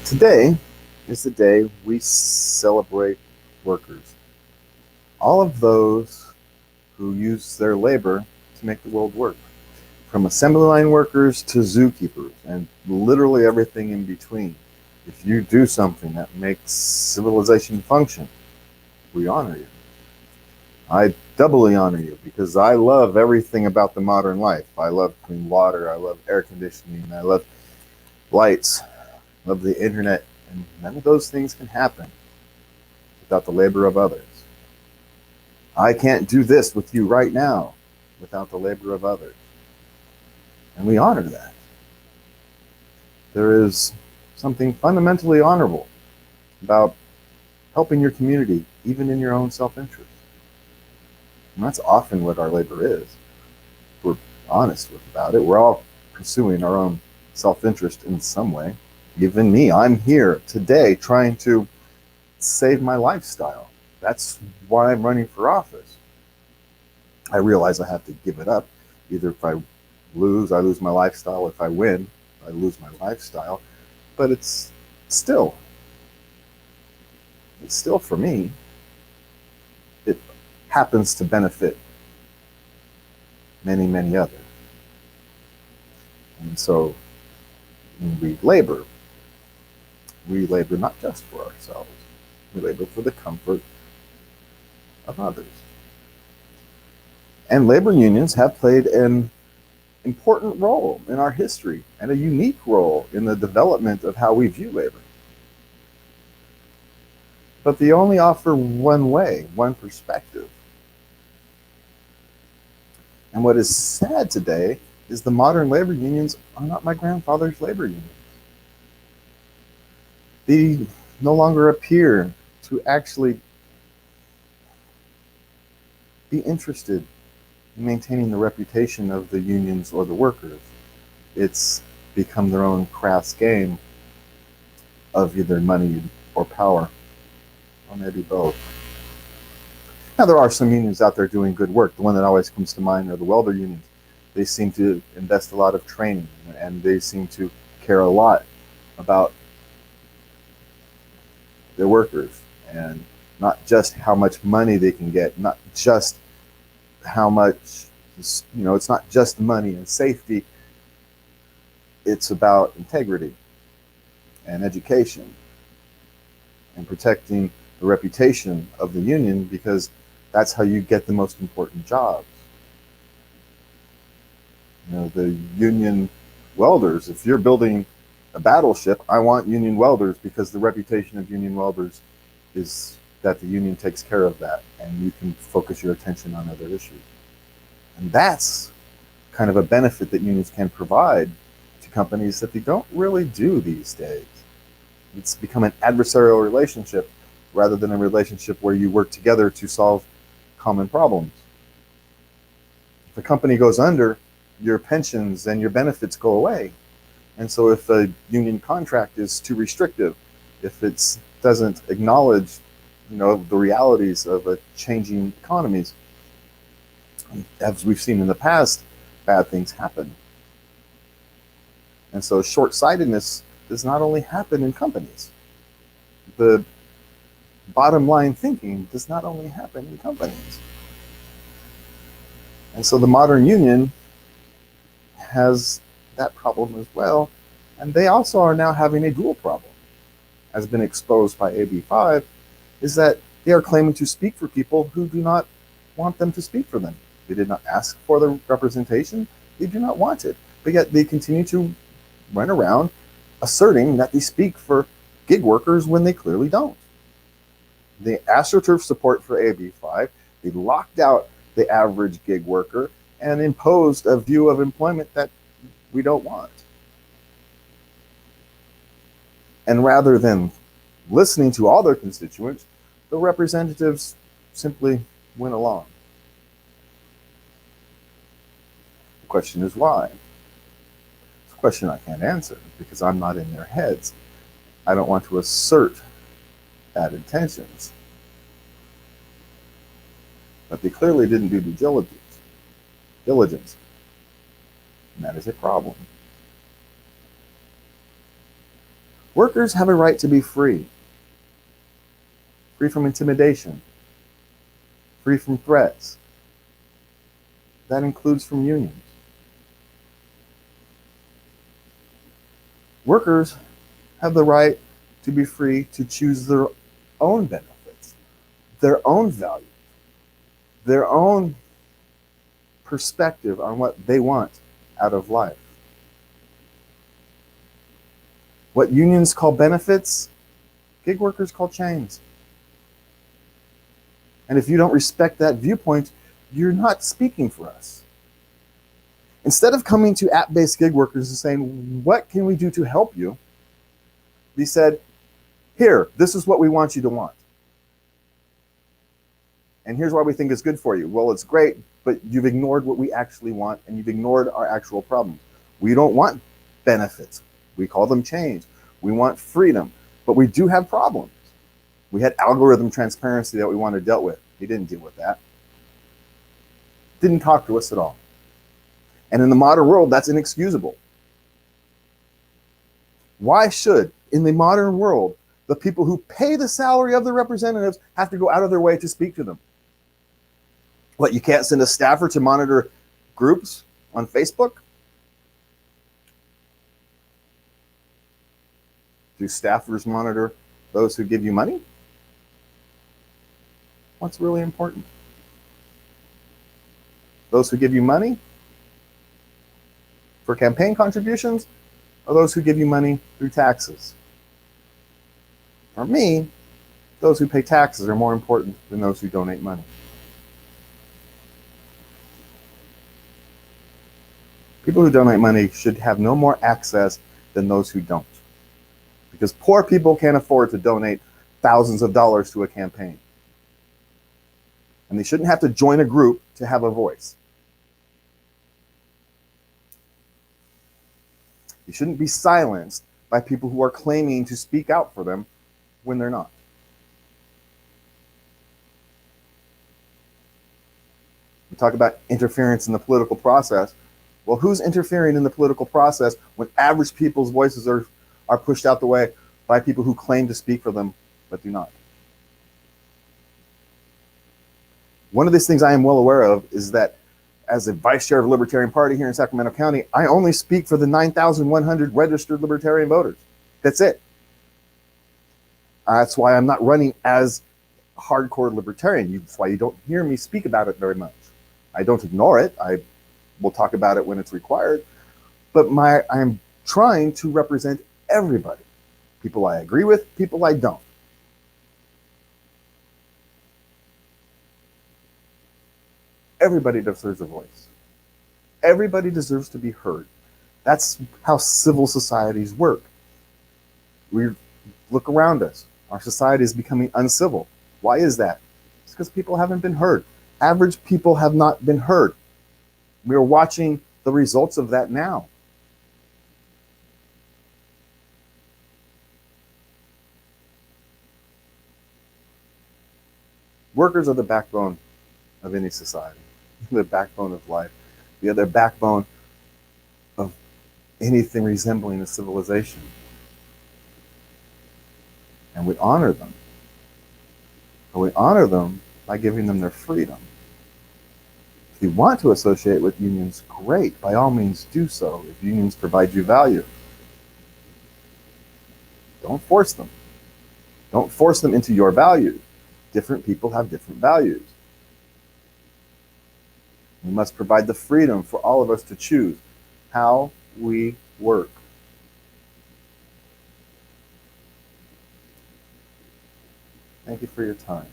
Today is the day we celebrate workers, all of those who use their labor to make the world work, from assembly line workers to zookeepers and literally everything in between. If you do something that makes civilization function, we honor you. I doubly honor you because I love everything about the modern life. I love clean water, I love air conditioning, I love lights, I love the internet, and none of those things can happen without the labor of others. I can't do this with you right now without the labor of others. And we honor that. There is something fundamentally honorable about helping your community, even in your own self interest. And that's often what our labor is. If we're honest about it. We're all pursuing our own self interest in some way. Even me, I'm here today trying to save my lifestyle. That's why I'm running for office. I realize I have to give it up. Either if I lose my lifestyle. If I win, I lose my lifestyle. But still, it's still for me. It happens to benefit many, many others. And so when we labor not just for ourselves, we labor for the comfort of others. And labor unions have played an important role in our history and a unique role in the development of how we view labor. But they only offer one way, one perspective. And what is sad today is the modern labor unions are not my grandfather's labor unions. They no longer appear to actually be interested in maintaining the reputation of the unions or the workers. It's become their own crass game of either money or power, or maybe both. Now, there are some unions out there doing good work. The one that always comes to mind are the welder unions. They seem to invest a lot of training, and they seem to care a lot about their workers, and not just how much money they can get, not just how much, it's not just money and safety. It's about integrity and education and protecting the reputation of the union, because that's how you get the most important jobs. The union welders, if you're building a battleship, I want union welders, because the reputation of union welders is that the union takes care of that and you can focus your attention on other issues. And that's kind of a benefit that unions can provide to companies that they don't really do these days. It's become an adversarial relationship rather than a relationship where you work together to solve common problems. If a company goes under, your pensions and your benefits go away. And so if a union contract is too restrictive, if it doesn't acknowledge, the realities of a changing economies, as we've seen in the past, bad things happen. And so short-sightedness does not only happen in companies. The bottom line thinking does not only happen in companies. And so the modern union has that problem as well. And they also are now having a dual problem, has been exposed by AB5, is that they are claiming to speak for people who do not want them to speak for them. They did not ask for the representation. They do not want it. But yet they continue to run around asserting that they speak for gig workers when they clearly don't. They astroturfed support for AB5. They locked out the average gig worker and imposed a view of employment that we don't want. And rather than listening to all their constituents, the representatives simply went along. The question is why? It's a question I can't answer because I'm not in their heads. I don't want to assert bad intentions. But they clearly didn't do due diligence. And that is a problem. Workers have a right to be free. Free from intimidation. Free from threats. That includes from unions. Workers have the right to be free to choose their own benefits, their own values, their own perspective on what they want out of life. What unions call benefits, gig workers call chains. And if you don't respect that viewpoint, you're not speaking for us. Instead of coming to app-based gig workers and saying, what can we do to help you? We said, here, this is what we want you to want. And here's why we think it's good for you. Well, it's great, but you've ignored what we actually want, and you've ignored our actual problems. We don't want benefits. We call them change. We want freedom, but we do have problems. We had algorithm transparency that we wanted dealt with. He didn't deal with that. Didn't talk to us at all. And in the modern world, that's inexcusable. Why should, in the modern world, the people who pay the salary of the representatives have to go out of their way to speak to them? What, you can't send a staffer to monitor groups on Facebook? Do staffers monitor those who give you money? What's really important? Those who give you money for campaign contributions, or those who give you money through taxes? For me, those who pay taxes are more important than those who donate money. People who donate money should have no more access than those who don't. Because poor people can't afford to donate thousands of dollars to a campaign. And they shouldn't have to join a group to have a voice. You shouldn't be silenced by people who are claiming to speak out for them when they're not. We talk about interference in the political process. Well, who's interfering in the political process when average people's voices are pushed out the way by people who claim to speak for them but do not? One of these things I am well aware of is that as a vice chair of the Libertarian Party here in Sacramento County, I only speak for the 9,100 registered Libertarian voters. That's it. That's why I'm not running as hardcore Libertarian. That's why you don't hear me speak about it very much. I don't ignore it. I will talk about it when it's required. But I'm trying to represent everybody. People I agree with, people I don't. Everybody deserves a voice. Everybody deserves to be heard. That's how civil societies work. We look around us. Our society is becoming uncivil. Why is that? It's because people haven't been heard. Average people have not been heard. We are watching the results of that now. Workers are the backbone of any society, the backbone of life. They are the backbone of anything resembling a civilization. And we honor them. And we honor them by giving them their freedom. If you want to associate with unions, great. By all means, do so if unions provide you value. Don't force them. Don't force them into your values. Different people have different values. We must provide the freedom for all of us to choose how we work. Thank you for your time.